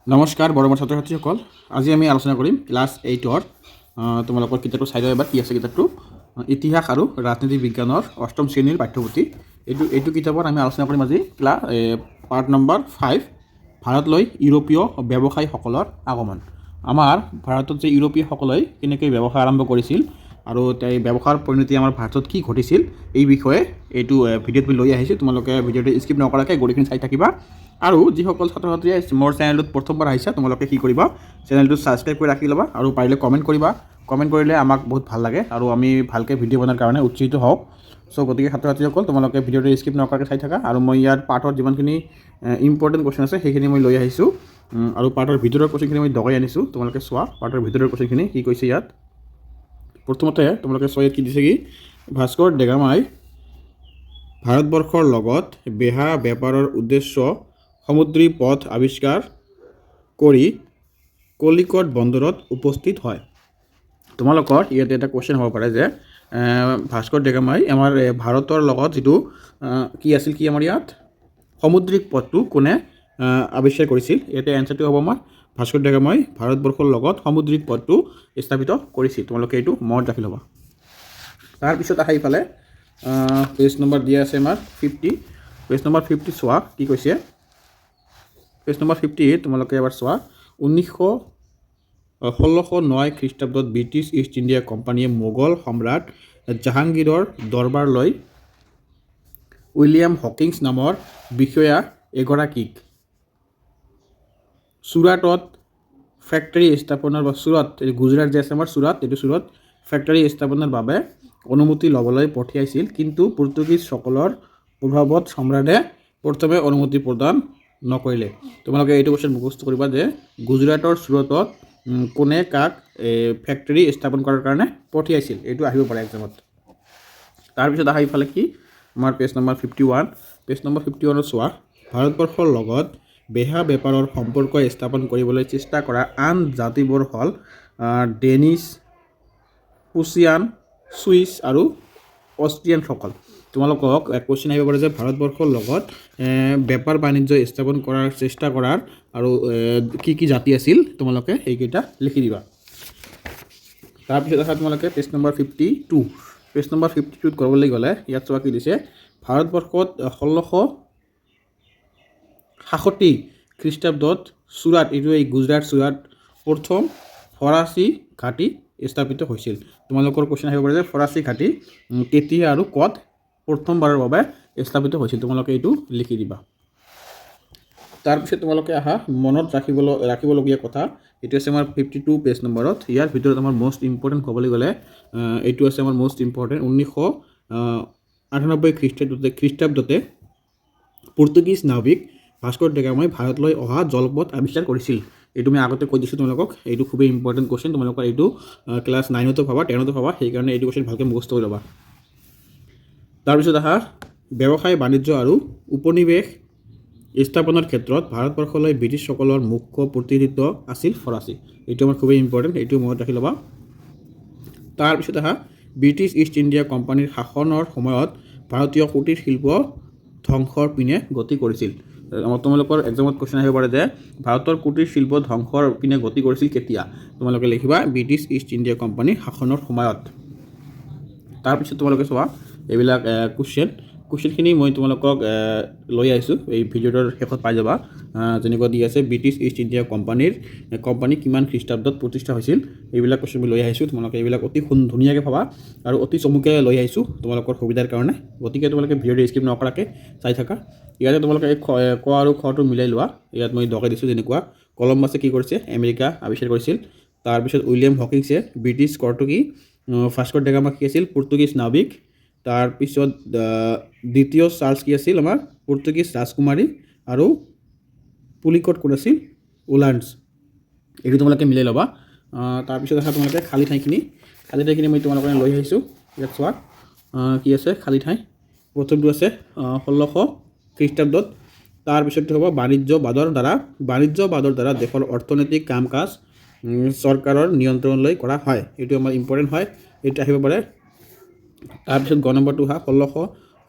নমস্কাৰ বৰমৰ ছাত্ৰ ছাত্ৰীসকল, আজি আমি আলোচনা কৰিম ক্লাছ 8ৰ তোমালোকৰ কিতাপটো চাই লওঁ এবাৰ কি আছে কিতাপটো ইতিহাস আৰু ৰাজনীতি বিজ্ঞানৰ অষ্টম শ্ৰেণীৰ পাঠ্যপুথি। এইটো কিতাপত আমি আলোচনা কৰিম আজি পাৰ্ট নম্বৰ 5 ভাৰতলৈ ইউৰোপীয় ব্যৱসায়ীসকলৰ আগমন। আমাৰ ভাৰতত যে ইউৰোপীয়সকলে কেনেকৈ ব্যৱসায় আৰম্ভ কৰিছিল আৰু এই ব্যৱসায়ৰ পৰিণতি আমাৰ ভাৰতত কি ঘটিছিল এই বিষয়ে এইটো ভিডিঅ'ত লৈ আহিছোঁ। তোমালোকে ভিডিঅ'টো স্কিপ নকৰাকৈ গোটেইখিনি চাই থাকিবা। আৰু যিসকল ছাত্ৰ ছাত্ৰীয়ে মোৰ চেনেলটোত প্ৰথমবাৰ আহিছা তোমালোকে কি কৰিবা, চেনেলটো ছাবস্ক্ৰাইব কৰি ৰাখি ল'বা আৰু পাৰিলে কমেণ্ট কৰিবা। কমেণ্ট কৰিলে আমাক বহুত ভাল লাগে আৰু আমি ভালকৈ ভিডিঅ' বনোৱাৰ কাৰণে উৎসাহিত হওঁ। চ' গতিকে ছাত্ৰ ছাত্ৰীসকল তোমালোকে ভিডিঅ'টো স্কিপ নকৰাকৈ চাই থাকা। আৰু মই ইয়াত পাঠৰ যিমানখিনি ইম্পৰ্টেণ্ট কুৱেশ্যন আছে সেইখিনি মই লৈ আহিছোঁ আৰু পাঠৰ ভিতৰৰ কুৱেশ্যনখিনি মই দগাই আনিছোঁ। তোমালোকে চোৱা পাঠৰ ভিতৰৰ কুৱেশ্যনখিনি কি কৈছে ইয়াত। প্ৰথমতে তোমালোকে চোৱা কি দিছে, কি ভাস্কৰ দেগামাই ভাৰতবৰ্ষৰ লগত বেহা বেপাৰৰ উদ্দেশ্য সমুদ্ৰী পথ আৱিষ্কাৰ কৰি কলিকট বন্দৰত উপস্থিত হয়। তোমালোকৰ ইয়াতে এটা কুৱেশ্যন হ'ব পাৰে যে ভাস্কৰ দেগামাই আমাৰ ভাৰতৰ লগত যিটো কি আছিল, কি আমাৰ ইয়াত সামুদ্ৰিক পথটো কোনে আৱিষ্কাৰ কৰিছিল। ইয়াতে এনচাৰটো হ'ব আমাৰ ভাস্কৰ দেগামাই ভাৰতবৰ্ষৰ লগত সামুদ্ৰিক পথটো স্থাপিত কৰিছিল। তোমালোকে এইটো মনত ৰাখি ল'বা। তাৰপিছত আহি ইফালে পেজ নম্বৰ দিয়া আছে আমাৰ 50। পেজ নম্বৰ 50 চোৱা কি কৈছে। পেজ নম্বৰ 50 তোমালোকে এবাৰ চোৱা। 1609 খ্ৰীষ্টাব্দত ব্ৰিটিছ ইষ্ট ইণ্ডিয়া কোম্পানীয়ে মোগল সম্ৰাট জাহাংগীৰৰ দৰবাৰলৈ উইলিয়াম হকিংছ নামৰ বিষয়া এগৰাকীক চুৰাটত ফেক্টৰী স্থাপনৰ বা চুৰাট, গুজৰাট যে আছে আমাৰ চুৰাট, এইটো চুৰাট ফেক্টৰী স্থাপনৰ বাবে অনুমতি ল'বলৈ পঠিয়াইছিল। কিন্তু পৰ্তুগীজসকলৰ প্ৰভাৱত সম্ৰাটে প্ৰথমে অনুমতি প্ৰদান নকৰিলে। তোমালোকে এইটো কুৱেশ্যন মুখস্থ কৰিবা যে গুজৰাটৰ চুৰটত কোনে কাক ফেক্টৰী স্থাপন কৰাৰ কাৰণে পঠিয়াইছিল, এইটো আহিব পাৰে এক্সামত। তাৰপিছত আহি ইফালে কি আমাৰ পেজ নম্বৰ 51। পেজ নম্বৰ 51ত চোৱা। ভাৰতবৰ্ষৰ লগত বেহা বেপাৰৰ সম্পৰ্ক স্থাপন কৰিবলৈ চেষ্টা কৰা আন জাতিবোৰ হ'ল ডেনিছ, প্ৰুছিয়ান, ছুইচ আৰু অষ্ট্ৰিয়ানসকল। তোমালোকক কুৱেশ্যন আহিব পাৰে যে ভাৰতবৰ্ষৰ লগত বেপাৰ বাণিজ্য স্থাপন কৰাৰ চেষ্টা কৰাৰ আৰু কি কি জাতি আছিল, তোমালোকে এইকেইটা লিখি দিবা। তাৰপিছত দেখা তোমালোকে পেজ নম্বৰ 52। পেজ নম্বৰ 52ত ক'বলৈ গ'লে ইয়াত চোৱা কি দিছে। ভাৰতবৰ্ষত 1666 খ্ৰীষ্টাব্দত চুৰাট, এইটো এই গুজৰাট চুৰাট প্ৰথম ফৰাচী ঘাটি স্থাপিত হৈছিল। তোমালোকৰ কুৱেশ্যন আহিব পাৰে যে ফৰাচী ঘাটি কেতিয়া আৰু ক'ত প্ৰথমবাৰৰ বাবে স্থাপিত হৈছিল, তোমালোকে এইটো লিখি দিবা। তাৰপিছত তোমালোকে মনত ৰাখিবলগীয়া কথা এইটো আছে আমাৰ 52 পেজ নম্বৰত। ইয়াৰ ভিতৰত আমাৰ মষ্ট ইম্পৰ্টেণ্ট ক'বলৈ গ'লে এইটো আছে আমাৰ মষ্ট ইম্পৰ্টেণ্ট। 1998 খ্ৰীষ্টাব্দতে পৰ্তুগীজ নাৱিক ভাস্কৰ দেগামাই ভাৰতলৈ অহা জলপথ আৱিষ্কাৰ কৰিছিল। এইটো মই আগতে কৈ দিছোঁ তোমালোকক, এইটো খুবেই ইম্পৰ্টেণ্ট কুৱেশ্যন। তোমালোকৰ এইটো ক্লাছ 9তো পাবা, 10তো পাবা, সেইকাৰণে এইটো কুৱেশ্যন ভালকৈ মুখস্থ কৰি ল'বা। তাৰপিছত ব্যৱসায় বাণিজ্য আৰু উপনিৱেশ স্থাপনৰ ক্ষেত্ৰত ভাৰতবৰ্ষলৈ ব্ৰিটিছসকলৰ মুখ্য প্ৰতিনিধিত্ব আছিল ফৰাচী। এইটো আমাৰ খুবেই ইম্পৰ্টেণ্ট, এইটো মনত ৰাখি ল'বা। তাৰপিছত ব্ৰিটিছ ইষ্ট ইণ্ডিয়া কোম্পানীৰ শাসনৰ সময়ত ভাৰতীয় কুটিৰ শিল্প ধ্বংসৰ পিনে গতি কৰিছিল। তোমালোকৰ এক্সামত কুৱেশ্যন আহিব পাৰে যে ভাৰতৰ কুটিৰ শিল্প ধ্বংসৰ পিনে গতি কৰিছিল কেতিয়া, তোমালোকে লিখিবা ব্ৰিটিছ ইষ্ট ইণ্ডিয়া কোম্পানীৰ শাসনৰ সময়ত। তাৰপিছত তোমালোকে চোৱা এইবিলাক কুৱেশ্যনখিনি মই তোমালোকক লৈ আহিছোঁ, এই ভিডিঅ'টোৰ শেষত পাই যাবা। যেনেকুৱা দি আছে ব্ৰিটিছ ইষ্ট ইণ্ডিয়া কোম্পানী কিমান খ্ৰীষ্টাব্দত প্ৰতিষ্ঠা হৈছিল, এইবিলাক কুৱেশ্যন মই লৈ আহিছোঁ। তোমালোকে এইবিলাক অতি ধুনীয়াকৈ পাবা আৰু অতি চমুকৈ লৈ আহিছোঁ তোমালোকৰ সুবিধাৰ কাৰণে। গতিকে তোমালোকে ভিডিঅ'টো স্কিপ নকৰাকৈ চাই থাকা। ইয়াতে তোমালোকে ক আৰু খটো মিলাই লোৱা। ইয়াত মই দগাই দিছোঁ, যেনেকুৱা কলম্বাছে কি কৰিছে, আমেৰিকা আৱিষ্কাৰ কৰিছিল। তাৰপিছত উইলিয়াম হকিংছে ব্ৰিটিছ কৰ্তকী, ভাস্কৰ দেগামা কি আছিল পৰ্তুগীজ নাৱিক। তাৰপিছত দ্বিতীয় চাৰ্লছ কি আছিল আমাৰ পৰ্তুগীজ ৰাজকুমাৰী আৰু পুলিকট কোন আছিল ওলাণ্ডছ। এইটো তোমালোকে মিলাই ল'বা। তাৰপিছত তোমালোকে খালী ঠাইখিনি মই তোমালোকে লৈ আহিছোঁ। ইয়াত চোৱা কি আছে খালী ঠাই। প্ৰথমটো আছে 1600 খ্ৰীষ্টাব্দত। তাৰপিছতটো হ'ব বাণিজ্যবাদৰ দ্বাৰা দেশৰ অৰ্থনৈতিক কাম কাজ চৰকাৰৰ নিয়ন্ত্ৰণলৈ কৰা হয়। এইটো আমাৰ ইম্পৰ্টেণ্ট হয়, এইটো আহিব পাৰে। তাৰপিছত গ নম্বৰটো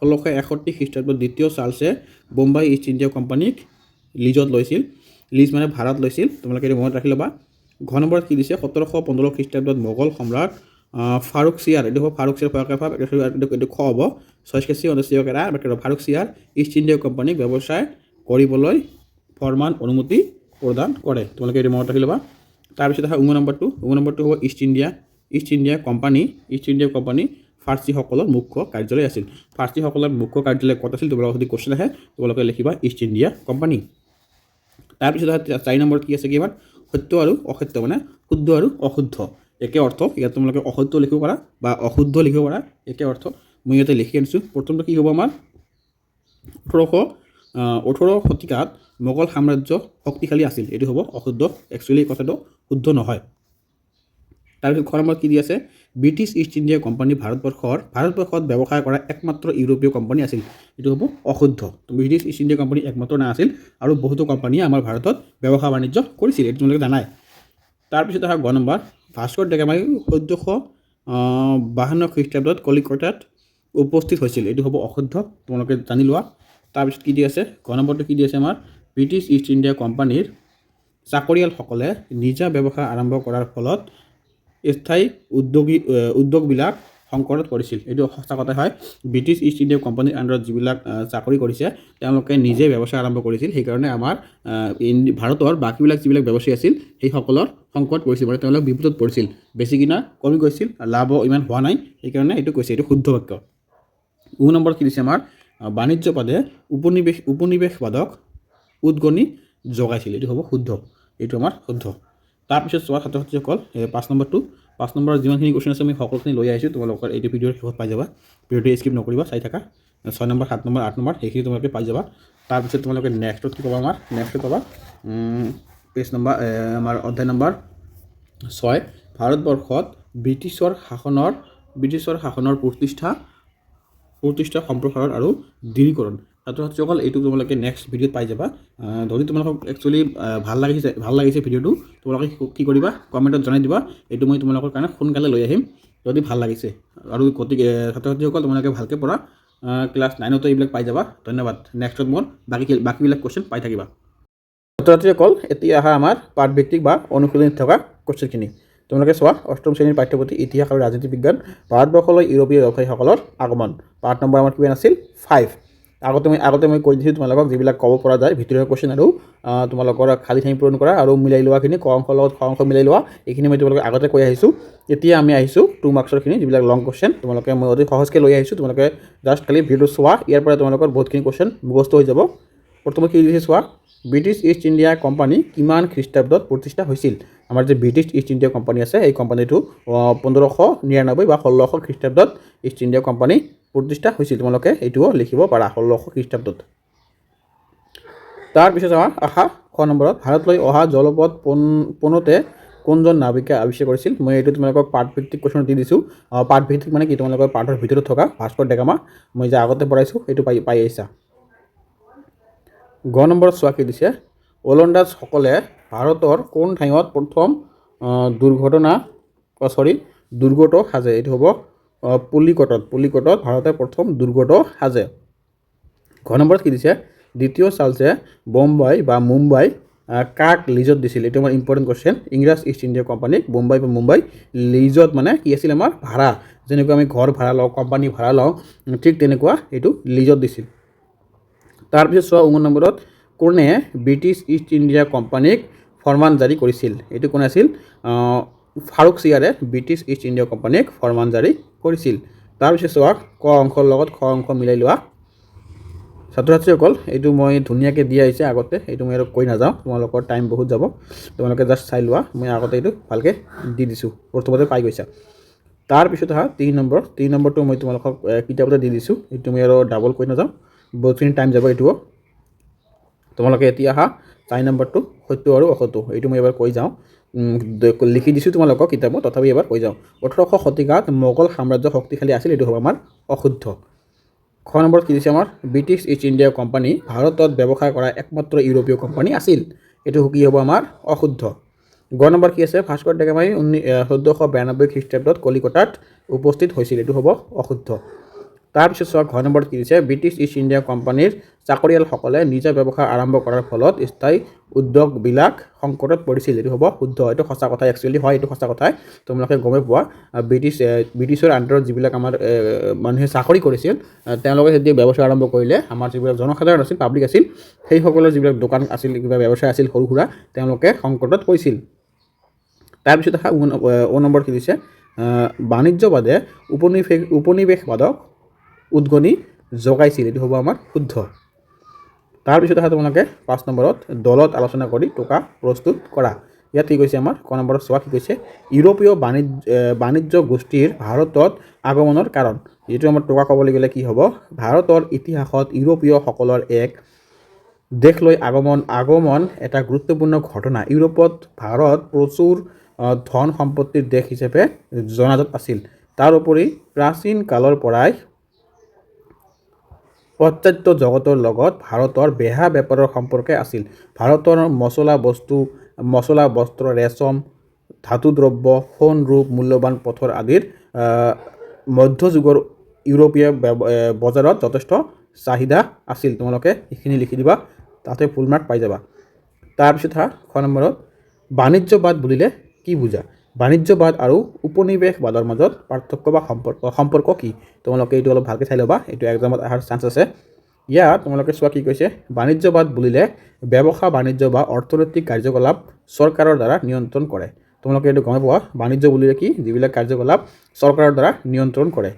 1661 খ্ৰীষ্টাব্দত দ্বিতীয় চাৰ্লছে বোম্বাই ইষ্ট ইণ্ডিয়া কোম্পানীক লিজত লৈছিল। লিজ মানে ভাড়াত লৈছিল, তোমালোকে এইটো মনত ৰাখি ল'বা। ঘ নম্বৰত কি দিছে 1715 খ্ৰীষ্টাব্দত মোগল সম্ৰাট ফাৰুকছিয়াৰ, এইটো হ'ব ফাৰুকছিয়াৰ এইটো খ হ'ব 6 ফাৰুকছিয়াৰ ইষ্ট ইণ্ডিয়া কোম্পানীক ব্যৱসায় কৰিবলৈ ফৰমান অনুমতি প্ৰদান কৰে, তোমালোকে এইটো মনত ৰাখি ল'বা। তাৰপিছত আহা নম্বৰটো হ'ব ইষ্ট ইণ্ডিয়া কোম্পানী ফাৰ্চীসকলৰ মুখ্য কাৰ্যালয় আছিল। ফাৰ্চীসকলৰ মুখ্য কাৰ্যালয় ক'ত আছিল, তোমালোকৰ যদি কোৱেশ্যন আহে তোমালোকে লিখিবা ইষ্ট ইণ্ডিয়া কোম্পানী। তাৰপিছত 4 নম্বৰত কি আছে, কিমান সত্য আৰু অসত্য, মানে শুদ্ধ আৰু অশুদ্ধ একে অৰ্থ। ইয়াত তোমালোকে অসত্য লিখিব পাৰা বা অশুদ্ধ লিখিব পাৰা, একে অৰ্থ। মই ইয়াতে লিখি আনিছোঁ। প্ৰথমটো কি হ'ব আমাৰ 18 শতিকাত মোগল সাম্ৰাজ্য শক্তিশালী আছিল, এইটো হ'ব অশুদ্ধ, একচুৱেলি এই কথাটো শুদ্ধ নহয়। তাৰপিছত খ নম্বৰত কি দি আছে, ব্ৰিটিছ ইষ্ট ইণ্ডিয়া কোম্পানী ভাৰতবৰ্ষত ব্যৱসায় কৰা একমাত্ৰ ইউৰোপীয় কোম্পানী আছিল, এইটো হ'ব অশুদ্ধ। ব্ৰিটিছ ইষ্ট ইণ্ডিয়া কোম্পানী একমাত্ৰ নাছিল আৰু বহুতো কোম্পানীয়ে আমাৰ ভাৰতত ব্যৱসায় বাণিজ্য কৰিছিল, এইটো তোমালোকে জানাই। তাৰপিছত আহা গ নম্বৰ, ভাস্কৰ ডা গামাই 1452 খ্ৰীষ্টাব্দত কলিকতাত উপস্থিত হৈছিল, এইটো হ'ব অশুদ্ধ, তোমালোকে জানি লোৱা। তাৰপিছত কি দি আছে, গ নম্বৰটো কি দি আছে আমাৰ, ব্ৰিটিছ ইষ্ট ইণ্ডিয়া কোম্পানীৰ চাকৰিয়ালসকলে নিজা ব্যৱসায় আৰম্ভ কৰাৰ ফলত স্থায়ী উদ্যোগবিলাক সংকটত পৰিছিল, এইটো সঁচা কথা হয়। ব্ৰিটিছ ইষ্ট ইণ্ডিয়া কোম্পানীৰ আণ্ডাৰত যিবিলাক চাকৰি কৰিছে তেওঁলোকে নিজে ব্যৱসায় আৰম্ভ কৰিছিল, সেইকাৰণে আমাৰ ভাৰতৰ বাকীবিলাক যিবিলাক ব্যৱসায়ী আছিল সেইসকলৰ সংকট পৰিছিল, মানে তেওঁলোক বিপদত পৰিছিল, বেছি কিনা কমি গৈছিল, লাভ ইমান হোৱা নাই, সেইকাৰণে এইটো কৈছে, এইটো শুদ্ধ বাক্য। নম্বৰ কি দিছে আমাৰ, বাণিজ্যবাদে উপনিৱেশবাদক উদগনি জগাইছিল, এইটো হ'ব শুদ্ধ, এইটো আমাৰ শুদ্ধ। তাৰপিছত চোৱা ছাত্ৰ ছাত্ৰীসকল 5 নম্বৰৰ যিমানখিনি কুৱেশ্যন আছে আমি সকলোখিনি লৈ আহিছোঁ, তোমালোকৰ এইটো ভিডিঅ'ৰ শেষত পাই যাবা, ভিডিঅ'টো স্কিপ নকৰিবা, চাই থাকা। 6 নম্বৰ 7 নম্বৰ 8 নম্বৰ সেইখিনি তোমালোকে পাই যাবা। তাৰপিছত তোমালোকে নেক্সটত কি পাবা, আমাৰ নেক্সটত পাবা পেজ নম্বৰ আমাৰ অধ্যায় নম্বৰ 6, ভাৰতবৰ্ষত ব্ৰিটিছৰ শাসনৰ প্ৰতিষ্ঠা সম্প্ৰসাৰণ আৰু দৃঢ়ীকৰণ। ছাত্ৰ ছাত্ৰীসকল এইটো তোমালোকে নেক্সট ভিডিঅ'ত পাই যাবা। যদি তোমালোকক একচুৱেলি ভাল লাগিছে ভিডিঅ'টো, তোমালোকে কি কৰিবা, কমেণ্টত জনাই দিবা, এইটো মই তোমালোকৰ কাৰণে সোনকালে লৈ আহিম যদি ভাল লাগিছে। আৰু গতিকে ছাত্ৰ ছাত্ৰীসকল তোমালোকে ভালকৈ পঢ়া, ক্লাছ 9তো এইবিলাক পাই যাবা। ধন্যবাদ। নেক্সটত মোৰ বাকীবিলাক কুৱেশ্যন পাই থাকিবা। ছাত্ৰ ছাত্ৰীসকল এতিয়া আহা আমাৰ পাঠভিত্তিক বা অনুশীলনীত থকা কুৱেশ্যনখিনি তোমালোকে চোৱা। 8ম শ্ৰেণীৰ পাঠ্যপুথি ইতিহাস আৰু ৰাজনীতি বিজ্ঞান, ভাৰতবৰ্ষলৈ ইউৰোপীয় ব্যৱসায়ীসকলৰ আগমন, পাঠ নম্বৰ আমাৰ কিমান আছিল 5। আগতে মই কৈ দিছোঁ তোমালোকক যিবিলাক ক'ব পৰা যায় ভিতৰুৱা কুৱেশ্যন আৰু তোমালোকৰ খালী ঠাই পূৰণ কৰা আৰু মিলাই লোৱাখিনি, ক অংশৰ লগত খ অংশ মিলাই লোৱা, এইখিনি মই তোমালোকক আগতে কৈ আহিছোঁ। এতিয়া আমি আহিছোঁ 2 মাৰ্কছৰখিনি, যিবিলাক লং কুৱেশ্যন তোমালোকে মই অতি সহজকৈ লৈ আহিছোঁ। তোমালোকে জাষ্ট খালি ভিডিঅ'টো চোৱা, ইয়াৰ পৰা তোমালোকৰ বহুতখিনি কুৱেশ্যন মুখস্থ হৈ যাব। প্ৰথমে কি দিছে চোৱা, ব্ৰিটিছ ইষ্ট ইণ্ডিয়া কোম্পানী কিমান খ্ৰীষ্টাব্দত প্ৰতিষ্ঠা হৈছিল। আমাৰ যে ব্ৰিটিছ ইষ্ট ইণ্ডিয়া কোম্পানী আছে, এই কোম্পানীটো 1599 বা 1600 খ্ৰীষ্টাব্দত ইষ্ট ইণ্ডিয়া কোম্পানী প্ৰতিষ্ঠা হৈছিল, তোমালোকে এইটোও লিখিব পাৰা 1600 খ্ৰীষ্টাব্দত। তাৰপিছত আহা খ নম্বৰত, ভাৰতলৈ অহা জলপথ পোনতে কোনজন নাবিকে আৱিষ্কাৰ কৰিছিল। মই এইটো তোমালোকক পাঠভিত্তিক কুৱেশ্যন দি দিছোঁ। পাঠভিত্তিক মানে কি, তোমালোকৰ পাঠৰ ভিতৰত থকা ভাস্কৰ ডা গামা মই যে আগতে পঢ়াইছোঁ সেইটো পাই আহিছা। গ নম্বৰত চোৱা কি দিছে, ওলন্দাজসকলে ভাৰতৰ কোন ঠাইত প্ৰথম দুৰ্গটো সাজে, এইটো হ'ব পুলিকটত ভাৰতে প্ৰথম দুৰ্গটো সাজে। ঘ নম্বৰত কি দিছে, দ্বিতীয় চাৰ্লছে বোম্বাই বা মুম্বাই কাক লিজত দিছিল, এইটো আমাৰ ইম্পৰ্টেণ্ট কুৱেশ্যন। ইংৰাজ ইষ্ট ইণ্ডিয়া কোম্পানীক বোম্বাই বা মুম্বাই লিজত মানে কি আছিল, আমাৰ ভাড়া, যেনেকুৱা আমি ঘৰ ভাড়া লওঁ, কোম্পানী ভাড়া লওঁ, ঠিক তেনেকুৱা এইটো লিজত দিছিল। তাৰপিছত চোৱা 19 নম্বৰত, কোনে ব্ৰিটিছ ইষ্ট ইণ্ডিয়া কোম্পানীক ফৰমান জাৰি কৰিছিল, এইটো কোন আছিল, ফাৰুকছিয়াৰে ব্ৰিটিছ ইষ্ট ইণ্ডিয়া কোম্পানীক ফৰমান জাৰি কৰিছিল। তাৰপিছত চোৱা ক অংশৰ লগত খ অংশ মিলাই লোৱা। ছাত্ৰ ছাত্ৰীসকল এইটো মই ধুনীয়াকৈ দিয়া আহিছে আগতে, এইটো মই আৰু কৈ নাযাওঁ, তোমালোকৰ টাইম বহুত যাব, তোমালোকে জাষ্ট চাই লোৱা, মই আগতে এইটো ভালকৈ দি দিছোঁ, প্ৰথমতে পাই গৈছা। তাৰপিছত আহা 3 নম্বৰটো মই তোমালোকক কিতাপতে দি দিছোঁ, এইটো মই আৰু ডাবল কৈ নাযাওঁ, বহুতখিনি টাইম যাব এইটোও। তোমালোকে এতিয়া আহা 4 নম্বৰটো সত্য আৰু অসত্য, এইটো মই এবাৰ কৈ যাওঁ, লিখি দিছোঁ তোমালোকক কিতাপত, তথাপি এবাৰ কৈ যাওঁ। 1800 শতিকাত মোগল সাম্ৰাজ্য শক্তিশালী আছিল, এইটো হ'ব আমাৰ অশুদ্ধ। খ নম্বৰত কি দিছে আমাৰ, ব্ৰিটিছ ইষ্ট ইণ্ডিয়া কোম্পানী ভাৰতত ব্যৱসায় কৰা একমাত্ৰ ইউৰোপীয় কোম্পানী আছিল, এইটো কি হ'ব আমাৰ অশুদ্ধ। গ নম্বৰ কি আছে, ভাস্কৰ ডা গামাই 1492 খ্ৰীষ্টাব্দত কলিকতাত উপস্থিত হৈছিল, এইটো হ'ব অশুদ্ধ। তাৰপিছত চোৱা ঘ নম্বৰত কি দিছে, ব্ৰিটিছ ইষ্ট ইণ্ডিয়া কোম্পানীৰ চাকৰিয়ালসকলে নিজা ব্যৱসায় আৰম্ভ কৰাৰ ফলত স্থায়ী উদ্যোগবিলাক সংকটত পৰিছিল। এইটো হ'ব শুদ্ধ, এইটো সঁচা কথা, একচুৱেলি হয়, এইটো সঁচা কথাই। তোমালোকে গমেই পোৱা ব্ৰিটিছৰ আণ্ডাৰত যিবিলাক আমাৰ মানুহে চাকৰি কৰিছিল, তেওঁলোকে যেতিয়া ব্যৱসায় আৰম্ভ কৰিলে, আমাৰ যিবিলাক জনসাধাৰণ আছিল, পাব্লিক আছিল, সেইসকলৰ যিবিলাক দোকান আছিল, কিবা ব্যৱসায় আছিল সৰু সুৰা, তেওঁলোকে সংকটত পৰিছিল। তাৰপিছত নম্বৰ কি দিছে, বাণিজ্যবাদে উপনিৱেশবাদক উদগনি যোগাইছিল। এইটো হ'ব আমাৰ শুদ্ধ। তাৰপিছত তোমালোকে 5 নম্বৰত দলত আলোচনা কৰি টোকা প্ৰস্তুত কৰা। ইয়াত কি কৈছে আমাৰ ক নম্বৰত চোৱা কি কৈছে, ইউৰোপীয় বাণিজ্য গোষ্ঠীৰ ভাৰতত আগমনৰ কাৰণ। যিটো আমাৰ টোকা ক'বলৈ গ'লে কি হ'ব, ভাৰতৰ ইতিহাসত ইউৰোপীয়সকলৰ এক দেশলৈ আগমন এটা গুৰুত্বপূৰ্ণ ঘটনা। ইউৰোপত ভাৰত প্ৰচুৰ ধন সম্পত্তিৰ দেশ হিচাপে জনাজাত আছিল। তাৰোপৰি প্ৰাচীন কালৰ পৰাই পাশ্চাত্য জগতৰ লগত ভাৰতৰ বেহা বেপাৰৰ সম্পৰ্ক আছিল। ভাৰতৰ মছলা বস্ত্ৰ, ৰেচম, ধাতু দ্ৰব্য, সোণ ৰূপ, মূল্যৱান পথৰ আদিৰ মধ্যযুগৰ ইউৰোপীয় বজাৰত যথেষ্ট চাহিদা আছিল। তোমালোকে এইখিনি লিখি দিবা, তাতে ফুল মাৰ্ক পাই যাবা। তাৰপিছত খ নম্বৰত বাণিজ্যবাদ বুলিলে কি বুজা? বাণিজ্যবাদ আৰু উপনিৱেশবাদৰ মাজত পাৰ্থক্য বা সম্পৰ্ক কি? তোমালোকে এইটো অলপ ভালকৈ চাই ল'বা, এইটো এক্সামত অহাৰ চান্স আছে। ইয়াত তোমালোকে চোৱা কি কৈছে, বাণিজ্যবাদ বুলিলে ব্যৱসায় বাণিজ্য বা অৰ্থনৈতিক কাৰ্যকলাপ চৰকাৰৰ দ্বাৰা নিয়ন্ত্ৰণ কৰে। তোমালোকে এইটো গমে পোৱা, বাণিজ্য বুলিলে কি, যিবিলাক কাৰ্যকলাপ চৰকাৰৰ দ্বাৰা নিয়ন্ত্ৰণ কৰে।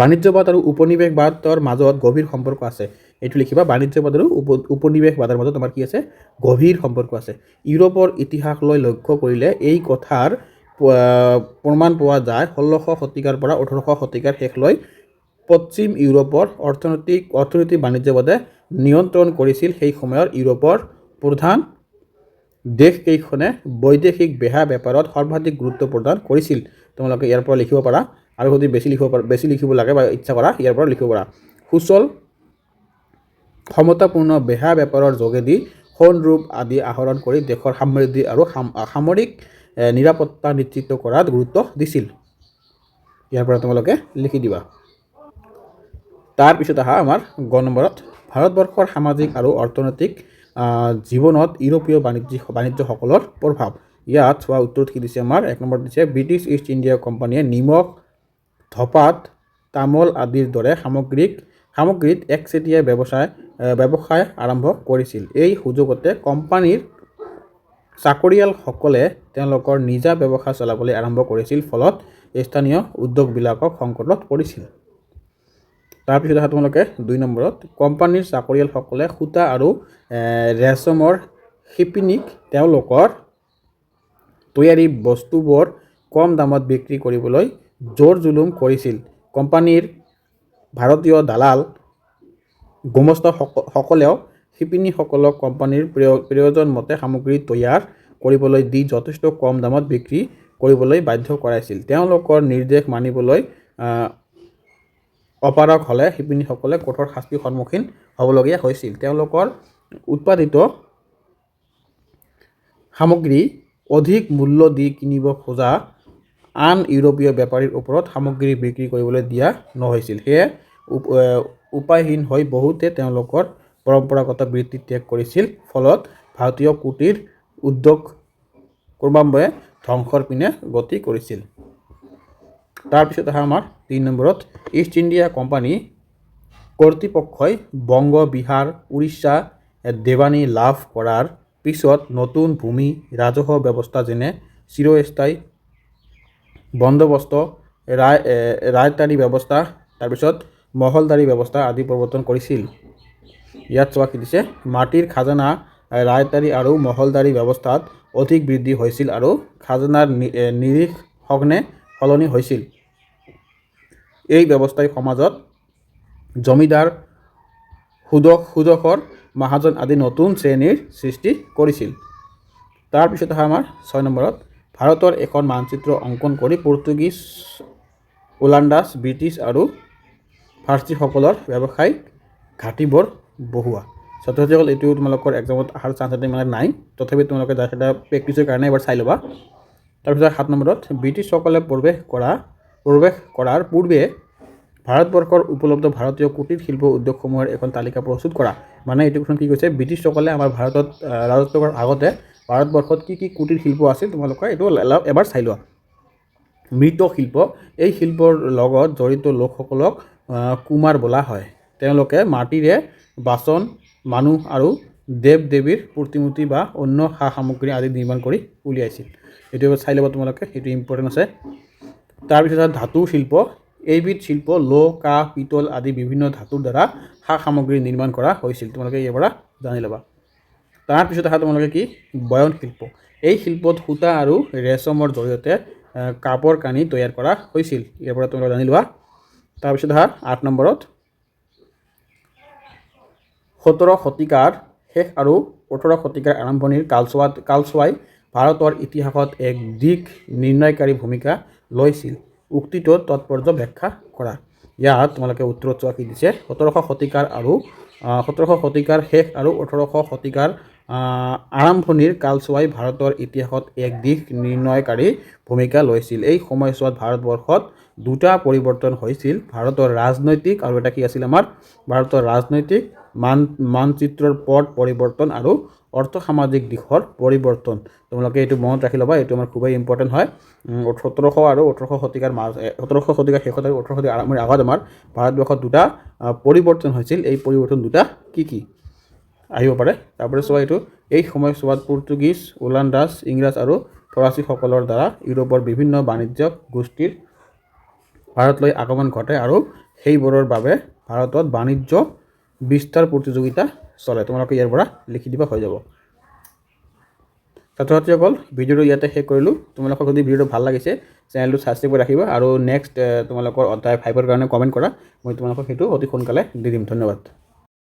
বাণিজ্যবাদ আৰু উপনিৱেশবাদৰ মাজত গভীৰ সম্পৰ্ক আছে। এইটো লিখিবা, বাণিজ্যবাদ আৰু উপনিৱেশবাদৰ মাজত তোমাৰ কি আছে, গভীৰ সম্পৰ্ক আছে। ইউৰোপৰ ইতিহাসলৈ লক্ষ্য কৰিলে এই কথাৰ প্ৰমাণ পোৱা যায়। 16শ শতিকাৰ পৰা 18শ শতিকাৰ শেষলৈ পশ্চিম ইউৰোপৰ অৰ্থনীতি বাণিজ্যবাদে নিয়ন্ত্ৰণ কৰিছিল। সেই সময়ৰ ইউৰোপৰ প্ৰধান দেশকেইখনে বৈদেশিক বেহা বেপাৰত সৰ্বাধিক গুৰুত্ব প্ৰদান কৰিছিল। তোমালোকে ইয়াৰ পৰা লিখিব পাৰা, আৰু যদি বেছি লিখিব লাগে বা ইচ্ছা কৰা ইয়াৰ পৰা লিখিব পাৰা। সুচল সমতাপূৰ্ণ বেহা বেপাৰৰ যোগেদি সোণ ৰূপ আদি আহৰণ কৰি দেশৰ সমৃদ্ধি আৰু সামৰিক নিৰাপত্তা নিশ্চিত কৰাত গুৰুত্ব দিছিল। ইয়াৰ পৰা তোমালোকে লিখি দিবা। তাৰপিছত আমাৰ গ নম্বৰত ভাৰতবৰ্ষৰ সামাজিক আৰু অৰ্থনৈতিক জীৱনত ইউৰোপীয় বাণিজ্যসকলৰ প্ৰভাৱ। ইয়াত চোৱা উত্তৰত কি দিছে আমাৰ 1 নম্বৰত দিছে, ব্ৰিটিছ ইষ্ট ইণ্ডিয়া কোম্পানীয়ে নিমখ, ধপাত, তামোল আদিৰ দৰে সামগ্ৰীত একচেটিয়া ব্যৱসায় আৰম্ভ কৰিছিল। এই সুযোগতে কোম্পানীৰ চাকৰিয়ালসকলে তেওঁলোকৰ নিজা ব্যৱসায় চলাবলৈ আৰম্ভ কৰিছিল, ফলত স্থানীয় উদ্যোগবিলাকক সংকটত পৰিছিল। তাৰপিছত তোমালোকে 2 নম্বৰত, কোম্পানীৰ চাকৰিয়ালসকলে সূতা আৰু ৰেচমৰ শিপিনীক তেওঁলোকৰ তৈয়াৰী বস্তুবোৰ কম দামত বিক্ৰী কৰিবলৈ জোৰ জুলুম কৰিছিল। কোম্পানীৰ ভাৰতীয় দালাল গোমস্তাসকলেও শিপিনীসকলক কোম্পানীৰ প্ৰয়োজন মতে সামগ্ৰী তৈয়াৰ কৰিবলৈ দি যথেষ্ট কম দামত বিক্ৰী কৰিবলৈ বাধ্য কৰাইছিল। তেওঁলোকৰ নিৰ্দেশ মানিবলৈ অপাৰগ হ'লে শিপিনীসকলে কঠোৰ শাস্তিৰ সন্মুখীন হ'বলগীয়া হৈছিল। তেওঁলোকৰ উৎপাদিত সামগ্ৰী অধিক মূল্য দি কিনিব খোজা আন ইউৰোপীয় বেপাৰীৰ ওপৰত সামগ্ৰী বিক্ৰী কৰিবলৈ দিয়া নহৈছিল। সেয়ে উপায়হীন হৈ বহুতে তেওঁলোকৰ পৰম্পৰাগত বৃত্তি ত্যাগ কৰিছিল, ফলত ভাৰতীয় কুটিৰ উদ্যোগ ক্ৰমান্বয়ে ধ্বংসৰ পিনে গতি কৰিছিল। তাৰপিছত আমাৰ 3 নম্বৰত, ইষ্ট ইণ্ডিয়া কোম্পানী কৰ্তৃপক্ষই বংগ, বিহাৰ, উৰিষ্যা দেৱানী লাভ কৰাৰ পিছত নতুন ভূমি ৰাজহ ব্যৱস্থা যেনে চিৰস্থায়ী বন্দোবস্ত, ৰায়তাৰী ব্যৱস্থা, তাৰপিছত মহলদাৰী ব্যৱস্থা আদি প্ৰৱৰ্তন কৰিছিল। ইয়াত চোৱা কি দিছে, মাটিৰ খাজানা ৰায়তাৰী আৰু মহলদাৰী ব্যৱস্থাত অধিক বৃদ্ধি হৈছিল আৰু খাজানাৰ নিৰিখ সঘনে সলনি হৈছিল। এই ব্যৱস্থাই সমাজত জমিদাৰ, সুদখৰ, মহাজন আদি নতুন শ্ৰেণীৰ সৃষ্টি কৰিছিল। তাৰপিছত আমাৰ 6 নম্বৰত, ভাৰতৰ এখন মানচিত্ৰ অংকন কৰি পৰ্তুগীজ, ওলন্দাজ, ব্ৰিটিছ আৰু ফাৰ্চীসকলৰ ব্যৱসায়িক ঘাটিবোৰ বহুৱা। ছাত্ৰ-ছাত্ৰীসকল, এইটো তোমালোকৰ এক্সামত অহাৰ চান্স মানে নাই, তথাপি তোমালোকে এটা প্ৰেক্টিছৰ কাৰণে এবাৰ চাই ল'বা। তাৰপিছত 7 নম্বৰত, ব্ৰিটিছসকলে প্ৰৱেশ কৰাৰ পূৰ্বে ভাৰতবৰ্ষৰ উপলব্ধ ভাৰতীয় কুটিৰ শিল্প উদ্যোগসমূহৰ এখন তালিকা প্ৰস্তুত কৰা। মানে এইটো কি কৈছে, ব্ৰিটিছসকলে আমাৰ ভাৰতত ৰাজত্ব কৰাৰ আগতে ভাৰতবৰ্ষত কি কুটিৰ শিল্প আছিল তোমালোকে এইটো এবাৰ চাই লোৱা। মৃৎশিল্প, এই শিল্পৰ লগত জড়িত লোকসকলক কুমাৰ বোলা হয়। তেওঁলোকে মাটিৰে বাচন, মানুহ আৰু দেৱ দেৱীৰ প্ৰতিমূৰ্তি বা অন্য সা সামগ্ৰী আদি নিৰ্মাণ কৰি উলিয়াইছিল। এইটো এবাৰ চাই ল'বা তোমালোকে, সেইটো ইম্পৰ্টেণ্ট আছে। তাৰপিছত ধাতু শিল্প, এইবিধ শিল্প লোহ, কাঁহ, পিতল আদি বিভিন্ন ধাতুৰ দ্বাৰা সা সামগ্ৰী নিৰ্মাণ কৰা হৈছিল। তোমালোকে ইয়াৰ পৰা জানি ল'বা। তাৰপিছত আহা তোমালোকে কি বয়ন শিল্প, এই শিল্পত সূতা আৰু ৰেচমৰ জৰিয়তে কাপোৰ কানি তৈয়াৰ কৰা হৈছিল। ইয়াৰ পৰা তোমালোকে জানি লোৱা। তাৰপিছত আহা 8 নম্বৰত 17 শতিকাৰ শেষ আৰু 18 শতিকাৰ আৰম্ভণিৰ কালছোৱাই ভাৰতৰ ইতিহাসত এক দিক নিৰ্ণয়কাৰী ভূমিকা লৈছিল। উক্তিটোৰ তাৎপৰ্য ব্যাখ্যা কৰা। ইয়াত তোমালোকে উত্তৰত চোৱা কি দিছে। 17শ শতিকাৰ শেষ আৰু 18শ শতিকাৰ আৰম্ভণিৰ কালছোৱাই ভাৰতৰ ইতিহাসত এক দিশ নিৰ্ণয়কাৰী ভূমিকা লৈছিল। এই সময়ছোৱাত ভাৰতবৰ্ষত দুটা পৰিৱৰ্তন হৈছিল। ভাৰতৰ ৰাজনৈতিক আৰু এটা কি আছিল আমাৰ ভাৰতৰ ৰাজনৈতিক মানচিত্ৰৰ পট পৰিৱৰ্তন আৰু অৰ্থ সামাজিক দিশৰ পৰিৱৰ্তন। তোমালোকে এইটো মনত ৰাখি ল'বা, এইটো আমাৰ খুবেই ইম্পৰ্টেণ্ট হয়। 17শ আৰু 18শ শতিকাৰ 17শ শতিকাৰ শেষত আৰু 18শ শতিকাৰ আৰম্ভণিৰ আগত আমাৰ ভাৰতবৰ্ষত দুটা পৰিৱৰ্তন হৈছিল। এই পৰিৱৰ্তন দুটা কি আহিব পাৰে। তাৰপৰা চোৱা এইটো, এই সময়ছোৱাত পৰ্তুগীজ, ওলন্দাজ, ইংৰাজ আৰু ফৰাচীসকলৰ দ্বাৰা ইউৰোপৰ বিভিন্ন বাণিজ্যিক গোষ্ঠীৰ ভাৰতলৈ আগমন ঘটে আৰু সেইবোৰৰ বাবে ভাৰতত বাণিজ্য বিস্তাৰ প্ৰতিযোগিতা চলে। তোমালোকে ইয়াৰ পৰা লিখি দিবা, হৈ যাব। ছাত্ৰ ছাত্ৰীসকল, ভিডিঅ'টো ইয়াতে শেষ কৰিলোঁ। তোমালোকৰ যদি ভিডিঅ'টো ভাল লাগিছে চেনেলটো ছাবস্ক্ৰাইব কৰি ৰাখিবা আৰু নেক্সট তোমালোকৰ অধ্যায় 5ৰ কাৰণে কমেণ্ট কৰা, মই তোমালোকক সেইটো অতি সোনকালে দি দিম। ধন্যবাদ।